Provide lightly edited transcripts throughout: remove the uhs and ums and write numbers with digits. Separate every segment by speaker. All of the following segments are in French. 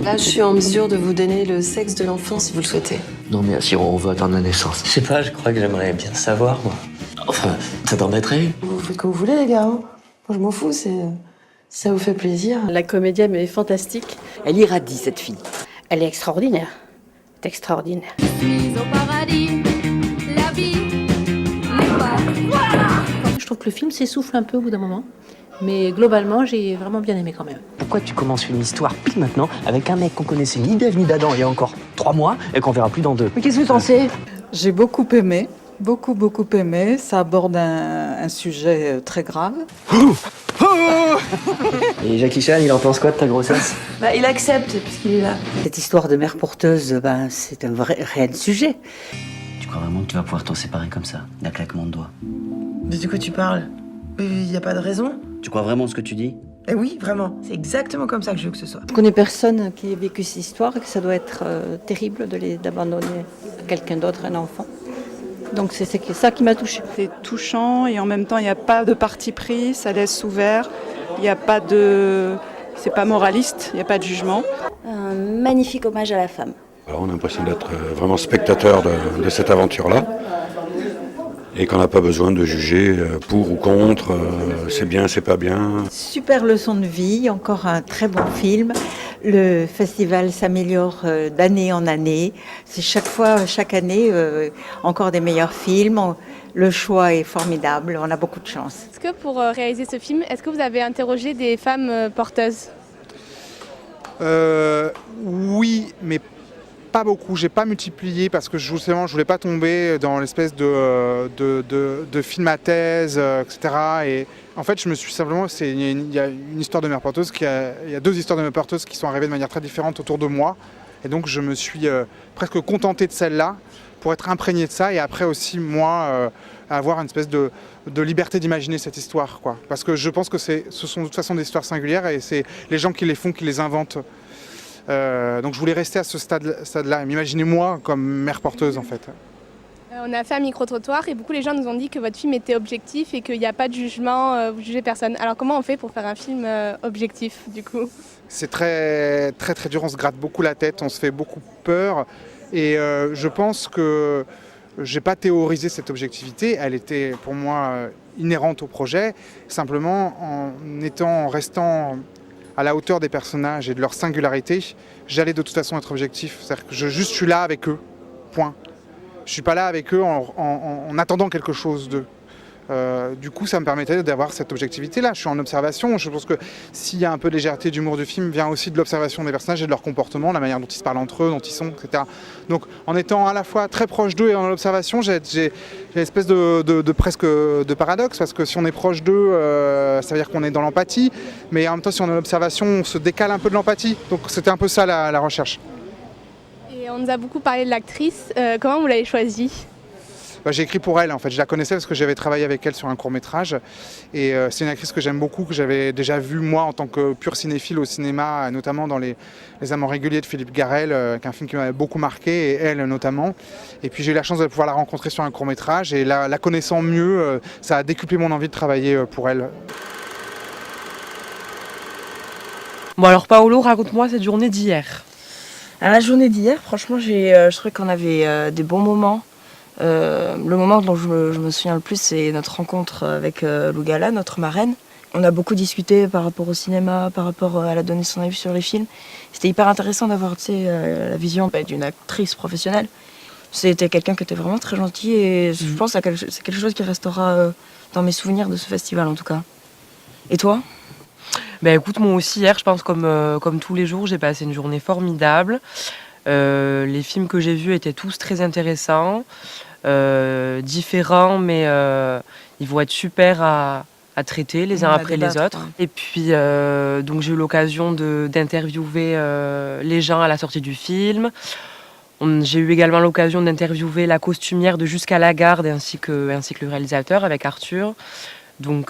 Speaker 1: Là, je suis en mesure de vous donner le sexe de l'enfant si vous le souhaitez.
Speaker 2: Non mais si on veut attendre la naissance. Je sais pas, je crois que j'aimerais bien savoir, moi. Enfin, ça t'embêterait?
Speaker 1: Vous faites comme vous voulez, les gars. Moi, je m'en fous, si ça vous fait plaisir. La comédienne est fantastique.
Speaker 3: Elle irradie, cette fille.
Speaker 4: Elle est extraordinaire. C'est extraordinaire.
Speaker 5: Mise au paradis, la vie n'est pas. Voilà.
Speaker 6: Je trouve que le film s'essouffle un peu au bout d'un moment. Mais globalement, j'ai vraiment bien aimé quand même.
Speaker 2: Pourquoi tu commences une histoire pile maintenant avec un mec qu'on connaissait ni d'Ève ni d'Adam il y a encore 3 mois et qu'on verra plus dans 2?
Speaker 6: Mais qu'est-ce que t'en sais?
Speaker 7: J'ai beaucoup aimé. Beaucoup aimé. Ça aborde un sujet très grave.
Speaker 2: Et Jackie Chan, il en pense quoi de ta grossesse?
Speaker 1: Il accepte, puisqu'il est là.
Speaker 3: Cette histoire de mère porteuse, c'est un vrai, réel sujet.
Speaker 2: Tu crois vraiment que tu vas pouvoir t'en séparer comme ça, d'un claquement de doigts?
Speaker 8: Mais de quoi tu parles? Il n'y a pas de raison.
Speaker 2: Tu crois vraiment ce que tu dis?
Speaker 8: Eh oui, vraiment. C'est exactement comme ça que je veux que ce soit.
Speaker 4: Je connais personne qui ait vécu cette histoire et que ça doit être terrible d'abandonner à quelqu'un d'autre, un enfant. Donc c'est ça qui m'a touchée.
Speaker 7: C'est touchant et en même temps, il n'y a pas de parti pris. Ça laisse ouvert. Il n'y a pas de... C'est pas moraliste. Il n'y a pas de jugement.
Speaker 4: Un magnifique hommage à la femme.
Speaker 9: Alors, on a l'impression d'être vraiment spectateur de cette aventure-là. Et qu'on n'a pas besoin de juger pour ou contre, c'est bien, c'est pas bien.
Speaker 4: Super leçon de vie, encore un très bon film. Le festival s'améliore d'année en année. C'est chaque année, encore des meilleurs films. Le choix est formidable, on a beaucoup de chance.
Speaker 5: Est-ce que pour réaliser ce film, est-ce que vous avez interrogé des femmes porteuses?
Speaker 10: Oui, mais pas beaucoup. J'ai pas multiplié parce que justement je voulais pas tomber dans l'espèce de film à thèse, etc. Et en fait, je me suis simplement, il y a une histoire de mère porteuse il y a 2 histoires de mère porteuse qui sont arrivées de manière très différente autour de moi. Et donc je me suis presque contenté de celle-là pour être imprégné de ça et après aussi moi avoir une espèce de liberté d'imaginer cette histoire, quoi. Parce que je pense que ce sont de toute façon des histoires singulières et c'est les gens qui les font qui les inventent. Donc je voulais rester à ce stade-là, m'imaginer moi comme mère porteuse en fait.
Speaker 5: On a fait un micro-trottoir et beaucoup de gens nous ont dit que votre film était objectif et qu'il n'y a pas de jugement, vous jugez personne. Alors comment on fait pour faire un film objectif du coup? C'est
Speaker 10: très dur, on se gratte beaucoup la tête, on se fait beaucoup peur et je pense que j'ai pas théorisé cette objectivité, elle était pour moi inhérente au projet, simplement en restant à la hauteur des personnages et de leur singularité, j'allais de toute façon être objectif. C'est-à-dire que je suis là avec eux, point. Je suis pas là avec eux en attendant quelque chose d'eux. Du coup, ça me permettait d'avoir cette objectivité-là. Je suis en observation. Je pense que s'il y a un peu de légèreté d'humour du film, vient aussi de l'observation des personnages et de leur comportement, la manière dont ils se parlent entre eux, dont ils sont, etc. Donc, en étant à la fois très proche d'eux et en l'observation, j'ai une espèce de presque de paradoxe, parce que si on est proche d'eux, ça veut dire qu'on est dans l'empathie, mais en même temps, si on est en observation, on se décale un peu de l'empathie. Donc, c'était un peu ça la recherche.
Speaker 5: Et on nous a beaucoup parlé de l'actrice. Comment vous l'avez choisie?
Speaker 10: J'ai écrit pour elle, en fait. Je la connaissais parce que j'avais travaillé avec elle sur un court-métrage. Et c'est une actrice que j'aime beaucoup, que j'avais déjà vue, moi, en tant que pur cinéphile au cinéma, notamment dans les Amants réguliers de Philippe Garrel, qui est un film qui m'avait beaucoup marqué, et elle notamment. Et puis j'ai eu la chance de pouvoir la rencontrer sur un court-métrage. Et la connaissant mieux, ça a décuplé mon envie de travailler pour elle.
Speaker 11: Bon alors Paolo, raconte-moi cette journée d'hier.
Speaker 12: À la journée d'hier, franchement, je trouvais qu'on avait des bons moments. Le moment dont je me souviens le plus, c'est notre rencontre avec Lou Gala, notre marraine. On a beaucoup discuté par rapport au cinéma, par rapport à la donner son avis sur les films. C'était hyper intéressant d'avoir la vision d'une actrice professionnelle. C'était quelqu'un qui était vraiment très gentil et je pense que c'est quelque chose qui restera dans mes souvenirs de ce festival en tout cas. Et toi ?
Speaker 11: Écoute, moi aussi hier, je pense comme tous les jours, j'ai passé une journée formidable. Les films que j'ai vus étaient tous très intéressants, différents, mais ils vont être super à traiter les uns après les autres. Ouais. Et puis, donc j'ai eu l'occasion d'interviewer les gens à la sortie du film. J'ai eu également l'occasion d'interviewer la costumière de Jusqu'à la garde ainsi que le réalisateur avec Arthur. Donc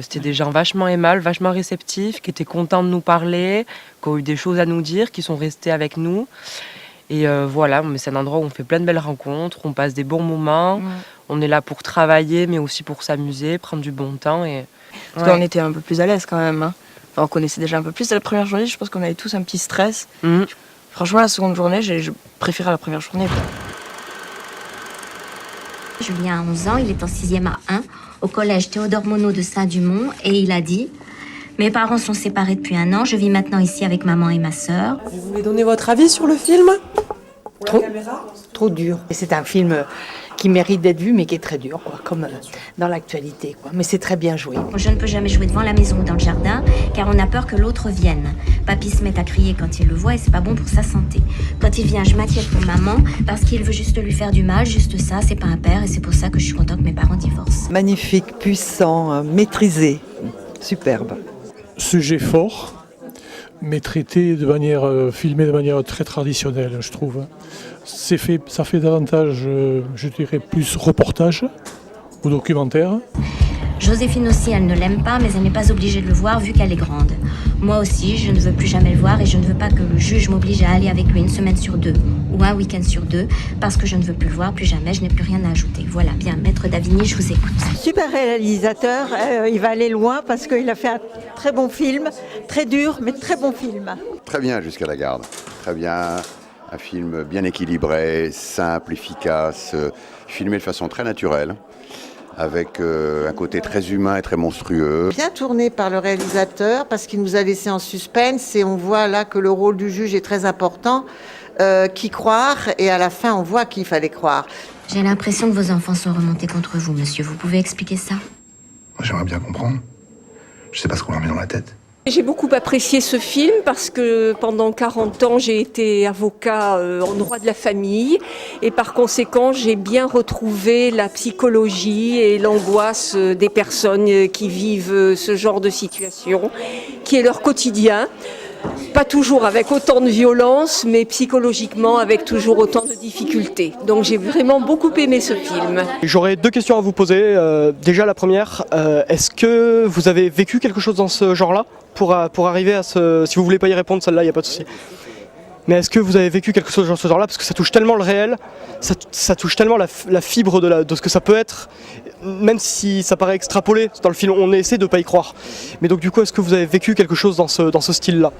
Speaker 11: c'était des gens vachement aimables, vachement réceptifs, qui étaient contents de nous parler, qui ont eu des choses à nous dire, qui sont restés avec nous. Et voilà, mais c'est un endroit où on fait plein de belles rencontres, on passe des bons moments, on est là pour travailler, mais aussi pour s'amuser, prendre du bon temps. Et...
Speaker 12: On était un peu plus à l'aise quand même. Hein. on connaissait déjà un peu plus. La première journée, je pense qu'on avait tous un petit stress.
Speaker 2: Mhm.
Speaker 12: Franchement, la seconde journée, je préférais la première journée.
Speaker 13: Julien a 11 ans, il est en 6e à 1 au collège Théodore Monod de Saint-Dumont et il a dit « Mes parents sont séparés depuis 1 an, je vis maintenant ici avec maman et ma sœur. »
Speaker 8: Vous voulez donner votre avis sur le film?
Speaker 3: Trop dur. Et c'est un film qui mérite d'être vu, mais qui est très dur, quoi, comme dans l'actualité, quoi. Mais c'est très bien joué.
Speaker 13: Je ne peux jamais jouer devant la maison ou dans le jardin car on a peur que l'autre vienne. Papy se met à crier quand il le voit et c'est pas bon pour sa santé. Quand il vient, je m'inquiète pour maman parce qu'il veut juste lui faire du mal, juste ça, c'est pas un père et c'est pour ça que je suis contente que mes parents divorcent.
Speaker 14: Magnifique, puissant, maîtrisé, superbe.
Speaker 15: Sujet fort, mais traité de manière, filmé de manière très traditionnelle, je trouve. Ça fait davantage, je dirais, plus reportage ou documentaire.
Speaker 13: Joséphine aussi, elle ne l'aime pas, mais elle n'est pas obligée de le voir vu qu'elle est grande. Moi aussi, je ne veux plus jamais le voir et je ne veux pas que le juge m'oblige à aller avec lui 1 semaine sur 2 ou un week-end sur 2 parce que je ne veux plus le voir, plus jamais, je n'ai plus rien à ajouter. Voilà, bien, Maître Davigny, je vous écoute.
Speaker 4: Super réalisateur, il va aller loin parce qu'il a fait un très bon film, très dur, mais très bon film.
Speaker 16: Très bien jusqu'à la garde, très bien. Un film bien équilibré, simple, efficace, filmé de façon très naturelle, avec un côté très humain et très monstrueux.
Speaker 14: Bien tourné par le réalisateur parce qu'il nous a laissé en suspense et on voit là que le rôle du juge est très important. Qui croire et à la fin on voit qu'il fallait croire.
Speaker 13: J'ai l'impression que vos enfants sont remontés contre vous, monsieur. Vous pouvez expliquer ça?
Speaker 17: J'aimerais bien comprendre. Je sais pas ce qu'on leur met dans la tête.
Speaker 18: J'ai beaucoup apprécié ce film parce que pendant 40 ans, j'ai été avocat en droit de la famille et par conséquent, j'ai bien retrouvé la psychologie et l'angoisse des personnes qui vivent ce genre de situation, qui est leur quotidien. Pas toujours avec autant de violence, mais psychologiquement avec toujours autant de difficultés. Donc j'ai vraiment beaucoup aimé ce film.
Speaker 19: J'aurais 2 questions à vous poser. Déjà la première, est-ce que vous avez vécu quelque chose dans ce genre-là pour arriver à ce... Si vous voulez pas y répondre, celle-là, il n'y a pas de souci. Mais est-ce que vous avez vécu quelque chose dans ce genre-là? Parce que ça touche tellement le réel, ça touche tellement la fibre de ce que ça peut être, même si ça paraît extrapolé dans le film, on essaie de ne pas y croire. Mais donc du coup, est-ce que vous avez vécu quelque chose dans ce style-là?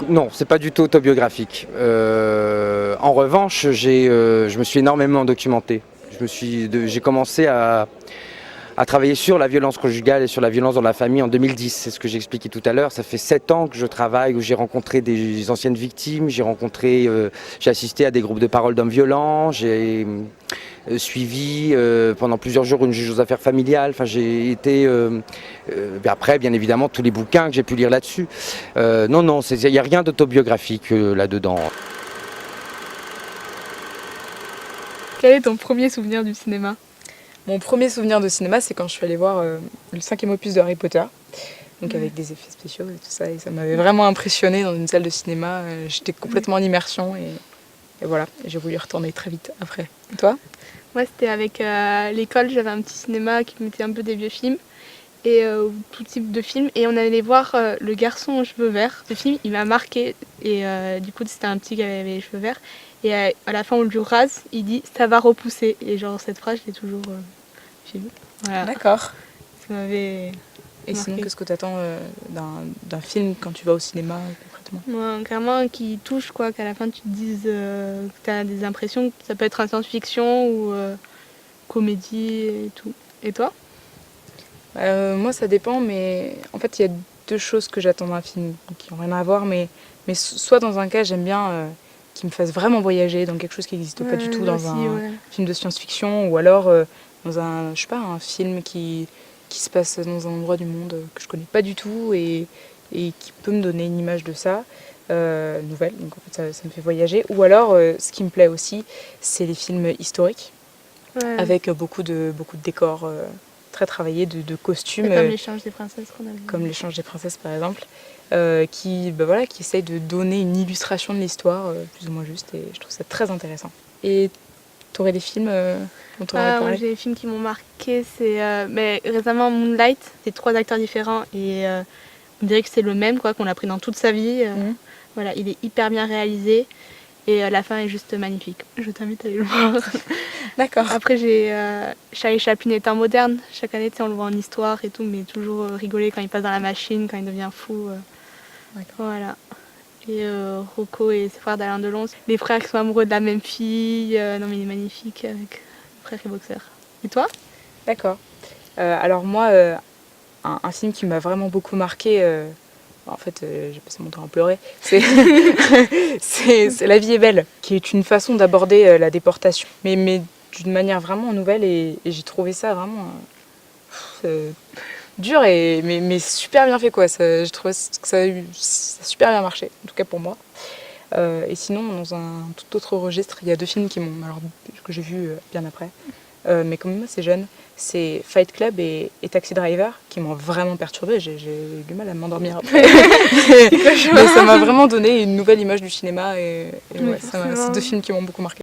Speaker 20: Non, c'est pas du tout autobiographique. En revanche, je me suis énormément documenté. J'ai commencé à travailler sur la violence conjugale et sur la violence dans la famille en 2010. C'est ce que j'ai expliqué tout à l'heure. Ça fait 7 ans que je travaille, où j'ai rencontré des anciennes victimes, j'ai assisté à des groupes de parole d'hommes violents, j'ai suivi pendant plusieurs jours une juge aux affaires familiales. Enfin, j'ai été... après, bien évidemment, tous les bouquins que j'ai pu lire là-dessus. Non, il n'y a rien d'autobiographique là-dedans.
Speaker 5: Quel est ton premier souvenir du cinéma?
Speaker 21: Mon premier souvenir de cinéma, c'est quand je suis allée voir le 5e opus de Harry Potter, donc avec des effets spéciaux et tout ça, et ça m'avait vraiment impressionnée dans une salle de cinéma. J'étais complètement en immersion et voilà, j'ai voulu y retourner très vite après. Et toi?
Speaker 5: Moi, c'était avec l'école, j'avais un petit cinéma qui mettait un peu des vieux films et tout type de films, et on allait voir Le garçon aux cheveux verts. Ce film, il m'a marqué et du coup, c'était un petit qui avait les cheveux verts. Et à la fin, on le rase, il dit « ça va repousser ». Et genre, cette phrase, je l'ai toujours filmée. Voilà.
Speaker 21: D'accord.
Speaker 5: Ça m'avait
Speaker 21: Et
Speaker 5: marqué.
Speaker 21: sinon, qu'est-ce que tu attends d'un film quand tu vas au cinéma concrètement?
Speaker 5: Moi, carrément, qui touche, quoi, qu'à la fin, tu te dises que tu as des impressions, que ça peut être un science-fiction ou comédie et tout. Et toi?
Speaker 21: Moi, ça dépend, mais en fait, il y a 2 choses que j'attends d'un film qui n'ont rien à voir, mais soit dans un cas, j'aime bien... qui me fasse vraiment voyager dans quelque chose qui n'existe pas du tout dans un film de science-fiction, ou alors dans un film qui se passe dans un endroit du monde que je connais pas du tout et qui peut me donner une image de ça, nouvelle, donc en fait ça me fait voyager. Ou alors ce qui me plaît aussi, c'est les films historiques, avec beaucoup de décors très travaillés, de costumes.
Speaker 5: Comme l'échange des princesses qu'on a vu.
Speaker 21: Comme l'échange des princesses par exemple. Qui essaye de donner une illustration de l'histoire plus ou moins juste, et je trouve ça très intéressant. Et tu aurais des films dont tu aurais parlé?
Speaker 5: J'ai des films qui m'ont marqué, c'est récemment Moonlight, c'est 3 acteurs différents et on dirait que c'est le même, quoi, qu'on a pris dans toute sa vie. Voilà, il est hyper bien réalisé Et la fin est juste magnifique. Je t'invite à aller le voir.
Speaker 21: D'accord.
Speaker 5: Après, Charlie Chaplin est un moderne. Chaque année, on le voit en histoire et tout, mais toujours rigoler quand il passe dans la machine, quand il devient fou. Voilà. Et Rocco et ses frères d'Alain Delon. Les frères qui sont amoureux de la même fille. Non, mais il est magnifique avec frère et boxeur. Et toi?
Speaker 21: D'accord. Alors moi, un film qui m'a vraiment beaucoup marqué, en fait, j'ai passé mon temps à pleurer, c'est La vie est belle, qui est une façon d'aborder la déportation, mais d'une manière vraiment nouvelle, et j'ai trouvé ça vraiment dur, mais super bien fait, quoi. J'ai trouvé que ça a super bien marché, en tout cas pour moi. Et sinon, dans un tout autre registre, il y a 2 films que j'ai vus bien après, mais quand même assez jeune. C'est Fight Club et Taxi Driver qui m'ont vraiment perturbée. J'ai eu du mal à m'endormir après. Mais ça m'a vraiment donné une nouvelle image du cinéma et ouais, c'est 2 films qui m'ont beaucoup marqué.